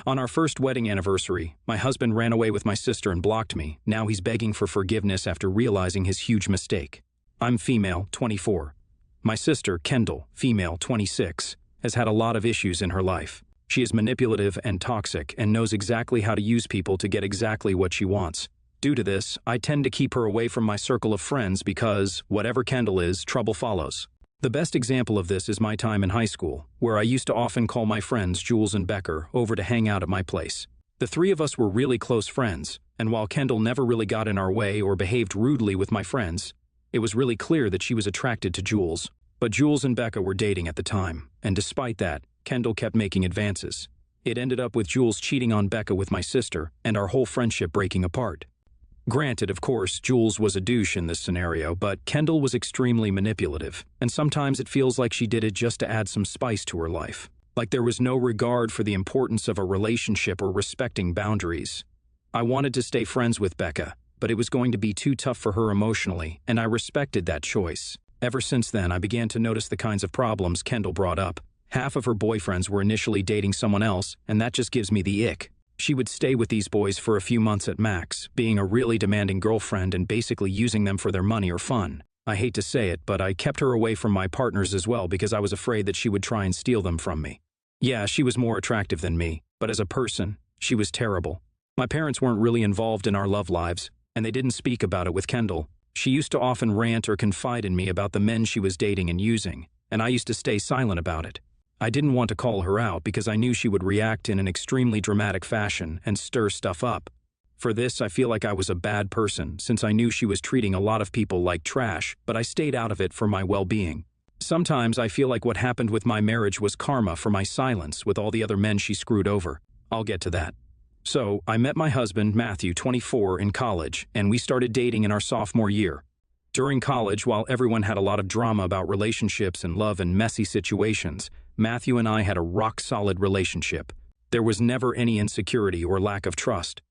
On our first wedding anniversary, my husband ran away with my sister and blocked me. Now he's begging for forgiveness after realizing his huge mistake. I'm female, 24. My sister, Kendall, female, 26, has had a lot of issues in her life. She is manipulative and toxic and knows exactly how to use people to get exactly what she wants. Due to this, I tend to keep her away from my circle of friends because, whatever Kendall is, trouble follows. The best example of this is my time in high school, where I used to often call my friends Jules and Becker over to hang out at my place. The three of us were really close friends, and while Kendall never really got in our way or behaved rudely with my friends, it was really clear that she was attracted to Jules. But Jules and Becca were dating at the time, and despite that, Kendall kept making advances. It ended up with Jules cheating on Becca with my sister, and our whole friendship breaking apart. Granted, of course, Jules was a douche in this scenario, but Kendall was extremely manipulative, and sometimes it feels like she did it just to add some spice to her life. Like there was no regard for the importance of a relationship or respecting boundaries. I wanted to stay friends with Becca, but it was going to be too tough for her emotionally, and I respected that choice. Ever since then, I began to notice the kinds of problems Kendall brought up. Half of her boyfriends were initially dating someone else, and that just gives me the ick. She would stay with these boys for a few months at max, being a really demanding girlfriend and basically using them for their money or fun. I hate to say it, but I kept her away from my partners as well because I was afraid that she would try and steal them from me. Yeah, she was more attractive than me, but as a person, she was terrible. My parents weren't really involved in our love lives, and they didn't speak about it with Kendall. She used to often rant or confide in me about the men she was dating and using, and I used to stay silent about it. I didn't want to call her out because I knew she would react in an extremely dramatic fashion and stir stuff up. For this, I feel like I was a bad person since I knew she was treating a lot of people like trash, but I stayed out of it for my well-being. Sometimes I feel like what happened with my marriage was karma for my silence with all the other men she screwed over. I'll get to that. So, I met my husband, Matthew, 24, in college, and we started dating in our sophomore year. During college, while everyone had a lot of drama about relationships and love and messy situations, Matthew and I had a rock-solid relationship. There was never any insecurity or lack of trust.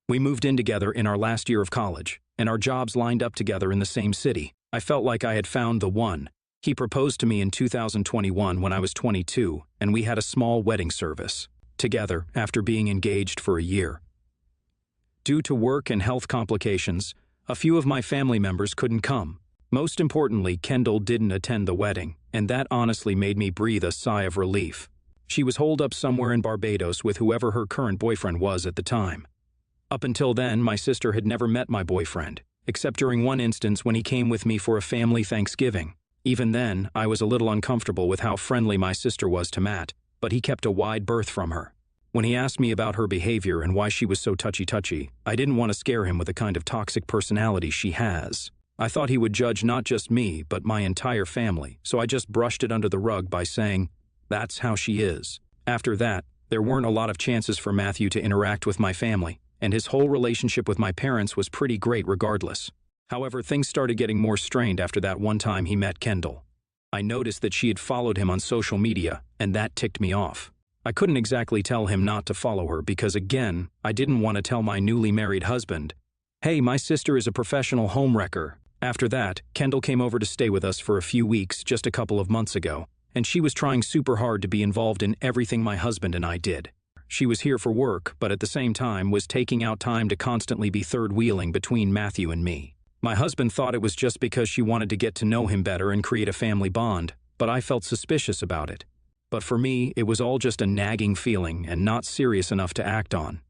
We moved in together in our last year of college, and our jobs lined up together in the same city. I felt like I had found the one. He proposed to me in 2021 when I was 22, and we had a small wedding service together after being engaged for a year. Due to work and health complications, a few of my family members couldn't come. Most importantly, Kendall didn't attend the wedding, and that honestly made me breathe a sigh of relief. She was holed up somewhere in Barbados with whoever her current boyfriend was at the time. Up until then, my sister had never met my boyfriend, except during one instance when he came with me for a family Thanksgiving. Even then, I was a little uncomfortable with how friendly my sister was to Matt, but he kept a wide berth from her. When he asked me about her behavior and why she was so touchy-touchy, I didn't want to scare him with the kind of toxic personality she has. I thought he would judge not just me, but my entire family, so I just brushed it under the rug by saying, "That's how she is." After that, there weren't a lot of chances for Matthew to interact with my family, and his whole relationship with my parents was pretty great regardless. However, things started getting more strained after that one time he met Kendall. I noticed that she had followed him on social media, and that ticked me off. I couldn't exactly tell him not to follow her because, again, I didn't want to tell my newly married husband, "Hey, my sister is a professional homewrecker." After that, Kendall came over to stay with us for a few weeks just a couple of months ago, and she was trying super hard to be involved in everything my husband and I did. She was here for work, but at the same time was taking out time to constantly be third-wheeling between Matthew and me. My husband thought it was just because she wanted to get to know him better and create a family bond, but I felt suspicious about it. But for me, it was all just a nagging feeling and not serious enough to act on.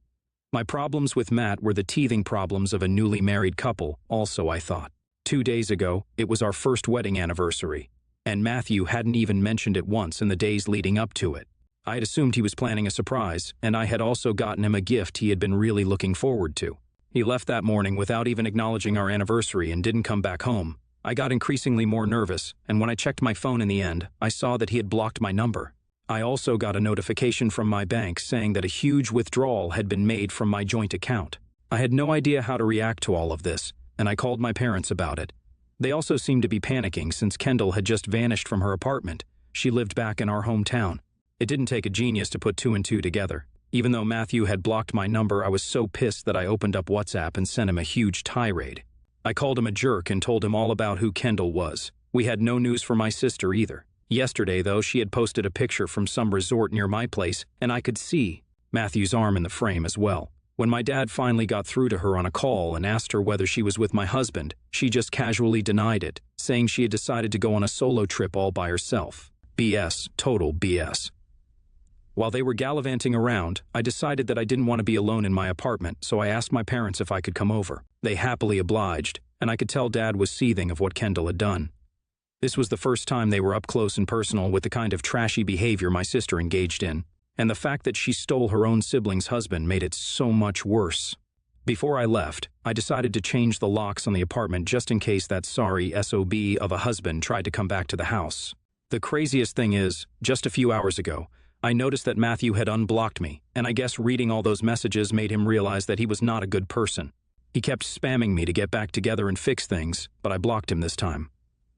My problems with Matt were the teething problems of a newly married couple, also, I thought. 2 days ago, it was our first wedding anniversary, and Matthew hadn't even mentioned it once in the days leading up to it. I had assumed he was planning a surprise, and I had also gotten him a gift he had been really looking forward to. He left that morning without even acknowledging our anniversary and didn't come back home. I got increasingly more nervous, and when I checked my phone in the end, I saw that he had blocked my number. I also got a notification from my bank saying that a huge withdrawal had been made from my joint account. I had no idea how to react to all of this, and I called my parents about it. They also seemed to be panicking since Kendall had just vanished from her apartment. She lived back in our hometown. It didn't take a genius to put two and two together. Even though Matthew had blocked my number, I was so pissed that I opened up WhatsApp and sent him a huge tirade. I called him a jerk and told him all about who Kendall was. We had no news for my sister either. Yesterday, though, she had posted a picture from some resort near my place, and I could see Matthew's arm in the frame as well. When my dad finally got through to her on a call and asked her whether she was with my husband, she just casually denied it, saying she had decided to go on a solo trip all by herself. BS, total BS. While they were gallivanting around, I decided that I didn't want to be alone in my apartment, so I asked my parents if I could come over. They happily obliged, and I could tell Dad was seething of what Kendall had done. This was the first time they were up close and personal with the kind of trashy behavior my sister engaged in, and the fact that she stole her own sibling's husband made it so much worse. Before I left, I decided to change the locks on the apartment just in case that sorry SOB of a husband tried to come back to the house. The craziest thing is, just a few hours ago, I noticed that Matthew had unblocked me, and I guess reading all those messages made him realize that he was not a good person. He kept spamming me to get back together and fix things, but I blocked him this time.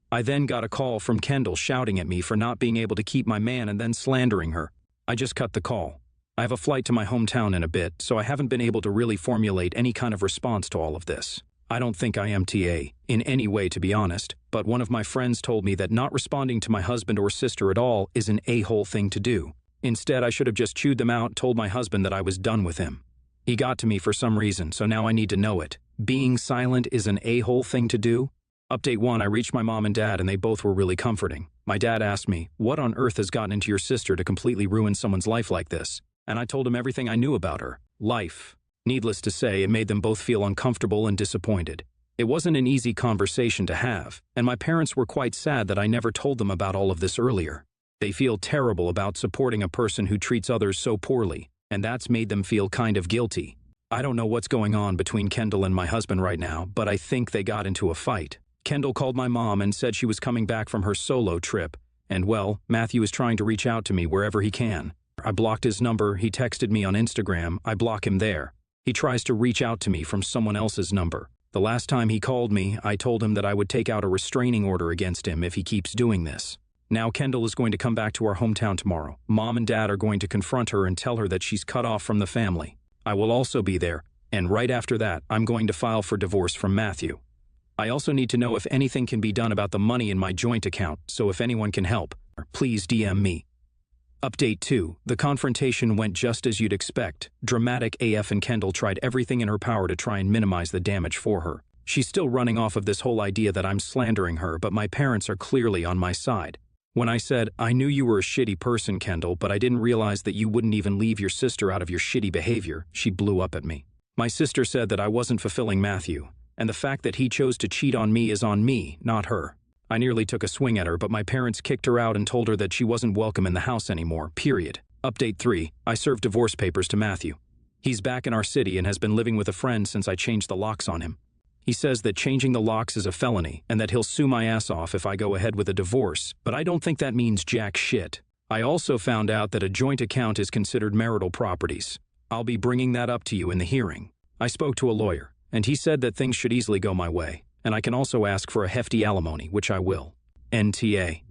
I then got a call from Kendall shouting at me for not being able to keep my man and then slandering her. I just cut the call. I have a flight to my hometown in a bit, so I haven't been able to really formulate any kind of response to all of this. I don't think I am TA in any way, to be honest, but one of my friends told me that not responding to my husband or sister at all is an a-hole thing to do. Instead, I should have just chewed them out and told my husband that I was done with him. He got to me for some reason, so now I need to know it. Being silent is an a-hole thing to do? Update 1, I reached my mom and dad and they both were really comforting. My dad asked me, what on earth has gotten into your sister to completely ruin someone's life like this? And I told him everything I knew about her. Life. Needless to say, it made them both feel uncomfortable and disappointed. It wasn't an easy conversation to have, and my parents were quite sad that I never told them about all of this earlier. They feel terrible about supporting a person who treats others so poorly, and that's made them feel kind of guilty. I don't know what's going on between Kendall and my husband right now, but I think they got into a fight. Kendall called my mom and said she was coming back from her solo trip, and well, Matthew is trying to reach out to me wherever he can. I blocked his number, he texted me on Instagram, I block him there. He tries to reach out to me from someone else's number. The last time he called me, I told him that I would take out a restraining order against him if he keeps doing this. Now Kendall is going to come back to our hometown tomorrow. Mom and Dad are going to confront her and tell her that she's cut off from the family. I will also be there, and right after that, I'm going to file for divorce from Matthew. I also need to know if anything can be done about the money in my joint account, so if anyone can help, please DM me. Update 2. The confrontation went just as you'd expect. Dramatic AF and Kendall tried everything in her power to try and minimize the damage for her. She's still running off of this whole idea that I'm slandering her, but my parents are clearly on my side. When I said, I knew you were a shitty person, Kendall, but I didn't realize that you wouldn't even leave your sister out of your shitty behavior, she blew up at me. My sister said that I wasn't fulfilling Matthew, and the fact that he chose to cheat on me is on me, not her. I nearly took a swing at her, but my parents kicked her out and told her that she wasn't welcome in the house anymore, period. Update 3. I served divorce papers to Matthew. He's back in our city and has been living with a friend since I changed the locks on him. He says that changing the locks is a felony and that he'll sue my ass off if I go ahead with a divorce, but I don't think that means jack shit. I also found out that a joint account is considered marital properties. I'll be bringing that up to you in the hearing. I spoke to a lawyer, and he said that things should easily go my way, and I can also ask for a hefty alimony, which I will. NTA.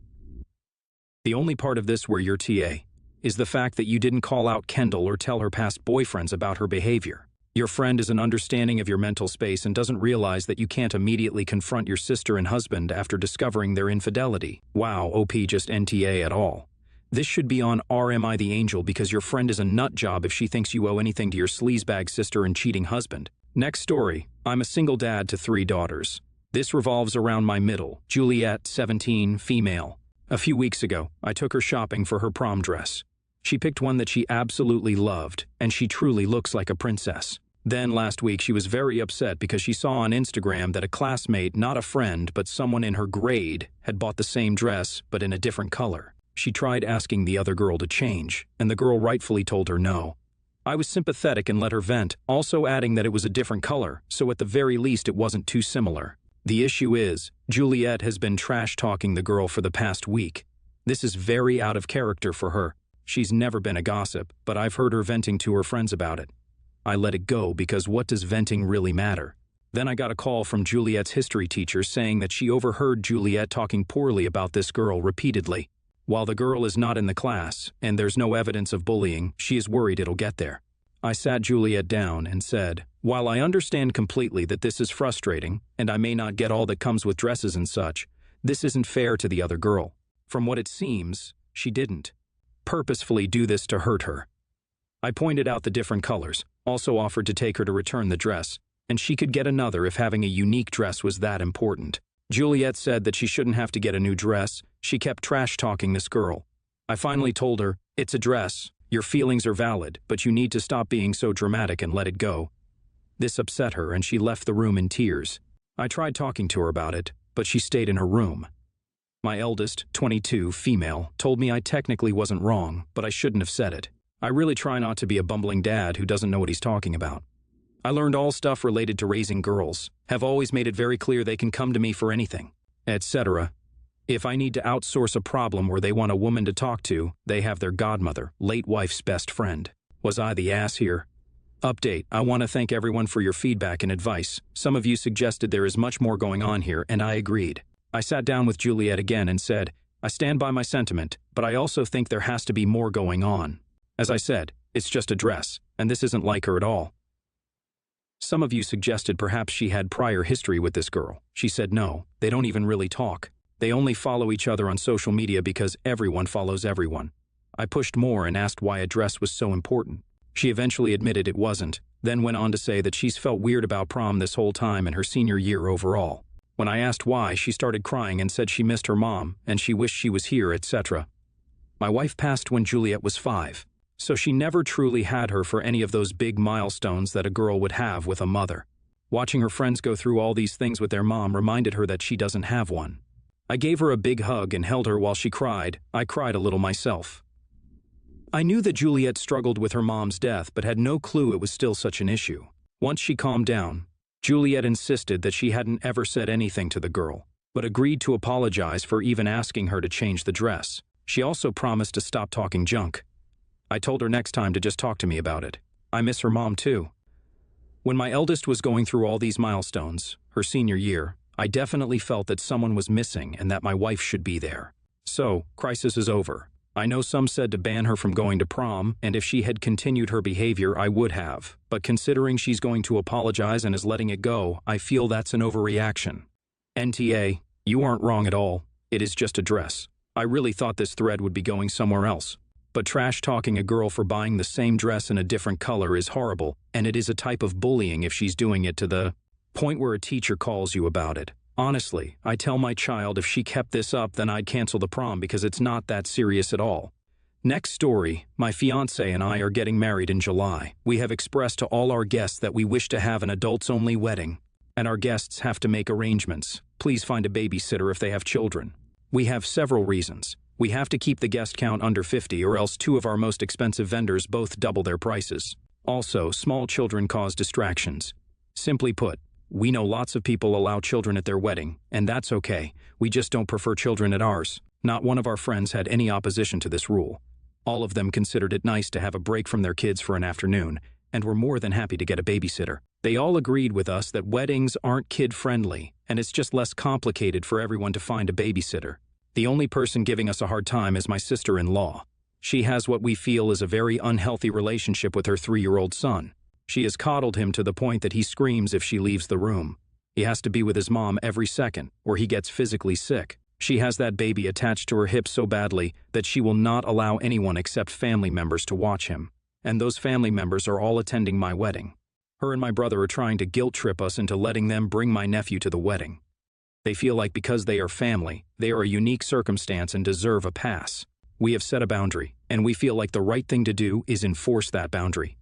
The only part of this where you're TA is the fact that you didn't call out Kendall or tell her past boyfriends about her behavior. Your friend is an understanding of your mental space and doesn't realize that you can't immediately confront your sister and husband after discovering their infidelity. Wow, OP just NTA at all. This should be on RMI the Angel because your friend is a nut job if she thinks you owe anything to your sleazebag sister and cheating husband. Next story. I'm a single dad to 3 daughters. This revolves around my middle, Juliet, 17, female. A few weeks ago, I took her shopping for her prom dress. She picked one that she absolutely loved, and she truly looks like a princess. Then last week she was very upset because she saw on Instagram that a classmate, not a friend, but someone in her grade, had bought the same dress, but in a different color. She tried asking the other girl to change, and the girl rightfully told her no. I was sympathetic and let her vent, also adding that it was a different color, so at the very least it wasn't too similar. The issue is, Juliet has been trash-talking the girl for the past week. This is very out of character for her. She's never been a gossip, but I've heard her venting to her friends about it. I let it go because what does venting really matter? Then I got a call from Juliet's history teacher saying that she overheard Juliet talking poorly about this girl repeatedly. While the girl is not in the class, and there's no evidence of bullying, she is worried it'll get there. I sat Juliet down and said, while I understand completely that this is frustrating, and I may not get all that comes with dresses and such, this isn't fair to the other girl. From what it seems, she didn't purposefully do this to hurt her. I pointed out the different colors, also offered to take her to return the dress, and she could get another if having a unique dress was that important. Juliet said that she shouldn't have to get a new dress. She kept trash-talking this girl. I finally told her, "It's a dress. Your feelings are valid, but you need to stop being so dramatic and let it go." This upset her and she left the room in tears. I tried talking to her about it, but she stayed in her room. My eldest, 22, female, told me I technically wasn't wrong, but I shouldn't have said it. I really try not to be a bumbling dad who doesn't know what he's talking about. I learned all stuff related to raising girls, have always made it very clear they can come to me for anything, etc. If I need to outsource a problem where they want a woman to talk to, they have their godmother, late wife's best friend. Was I the ass here? Update: I want to thank everyone for your feedback and advice. Some of you suggested there is much more going on here, and I agreed. I sat down with Juliet again and said, I stand by my sentiment, but I also think there has to be more going on. As I said, it's just a dress, and this isn't like her at all. Some of you suggested perhaps she had prior history with this girl. She said no, they don't even really talk. They only follow each other on social media because everyone follows everyone. I pushed more and asked why a dress was so important. She eventually admitted it wasn't, then went on to say that she's felt weird about prom this whole time and her senior year overall. When I asked why, she started crying and said she missed her mom and she wished she was here, etc. My wife passed when Juliet was 5. So she never truly had her for any of those big milestones that a girl would have with a mother. Watching her friends go through all these things with their mom reminded her that she doesn't have one. I gave her a big hug and held her while she cried. I cried a little myself. I knew that Juliet struggled with her mom's death but had no clue it was still such an issue. Once she calmed down, Juliet insisted that she hadn't ever said anything to the girl, but agreed to apologize for even asking her to change the dress. She also promised to stop talking junk. I told her next time to just talk to me about it. I miss her mom too. When my eldest was going through all these milestones, her senior year, I definitely felt that someone was missing and that my wife should be there. So, crisis is over. I know some said to ban her from going to prom, and if she had continued her behavior, I would have. But considering she's going to apologize and is letting it go, I feel that's an overreaction. NTA, you aren't wrong at all. It is just a dress. I really thought this thread would be going somewhere else. But trash-talking a girl for buying the same dress in a different color is horrible, and it is a type of bullying if she's doing it to the point where a teacher calls you about it. Honestly, I tell my child if she kept this up then I'd cancel the prom because it's not that serious at all. Next story, my fiancé and I are getting married in July. We have expressed to all our guests that we wish to have an adults-only wedding, and our guests have to make arrangements. Please find a babysitter if they have children. We have several reasons. We have to keep the guest count under 50 or else 2 of our most expensive vendors both double their prices. Also, small children cause distractions. Simply put, we know lots of people allow children at their wedding, and that's okay. We just don't prefer children at ours. Not one of our friends had any opposition to this rule. All of them considered it nice to have a break from their kids for an afternoon, and were more than happy to get a babysitter. They all agreed with us that weddings aren't kid-friendly, and it's just less complicated for everyone to find a babysitter. The only person giving us a hard time is my sister-in-law. She has what we feel is a very unhealthy relationship with her 3-year-old son. She has coddled him to the point that he screams if she leaves the room. He has to be with his mom every second, or he gets physically sick. She has that baby attached to her hip so badly that she will not allow anyone except family members to watch him. And those family members are all attending my wedding. Her and my brother are trying to guilt-trip us into letting them bring my nephew to the wedding. They feel like because they are family, they are a unique circumstance and deserve a pass. We have set a boundary, and we feel like the right thing to do is enforce that boundary.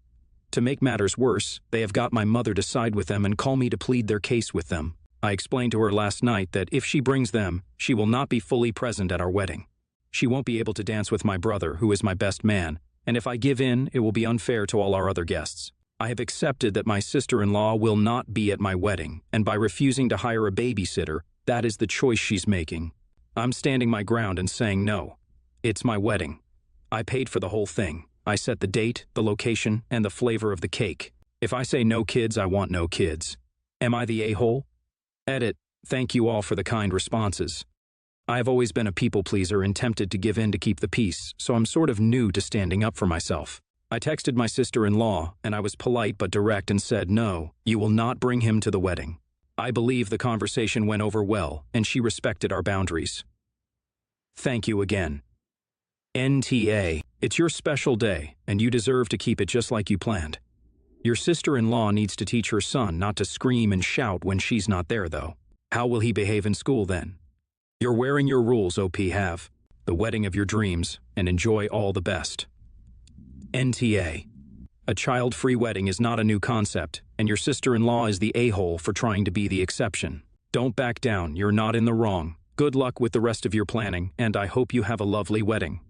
To make matters worse, they have got my mother to side with them and call me to plead their case with them. I explained to her last night that if she brings them, she will not be fully present at our wedding. She won't be able to dance with my brother, who is my best man, and if I give in, it will be unfair to all our other guests. I have accepted that my sister-in-law will not be at my wedding, and by refusing to hire a babysitter, that is the choice she's making. I'm standing my ground and saying no. It's my wedding. I paid for the whole thing. I set the date, the location, and the flavor of the cake. If I say no kids, I want no kids. Am I the a-hole? Edit. Thank you all for the kind responses. I have always been a people pleaser and tempted to give in to keep the peace, so I'm sort of new to standing up for myself. I texted my sister-in-law, and I was polite but direct and said, no, you will not bring him to the wedding. I believe the conversation went over well, and she respected our boundaries. Thank you again. NTA. It's your special day, and you deserve to keep it just like you planned. Your sister-in-law needs to teach her son not to scream and shout when she's not there, though. How will he behave in school then? You're wearing your rules, OP have. The wedding of your dreams, and enjoy all the best. NTA. A child-free wedding is not a new concept, and your sister-in-law is the a-hole for trying to be the exception. Don't back down, you're not in the wrong. Good luck with the rest of your planning, and I hope you have a lovely wedding.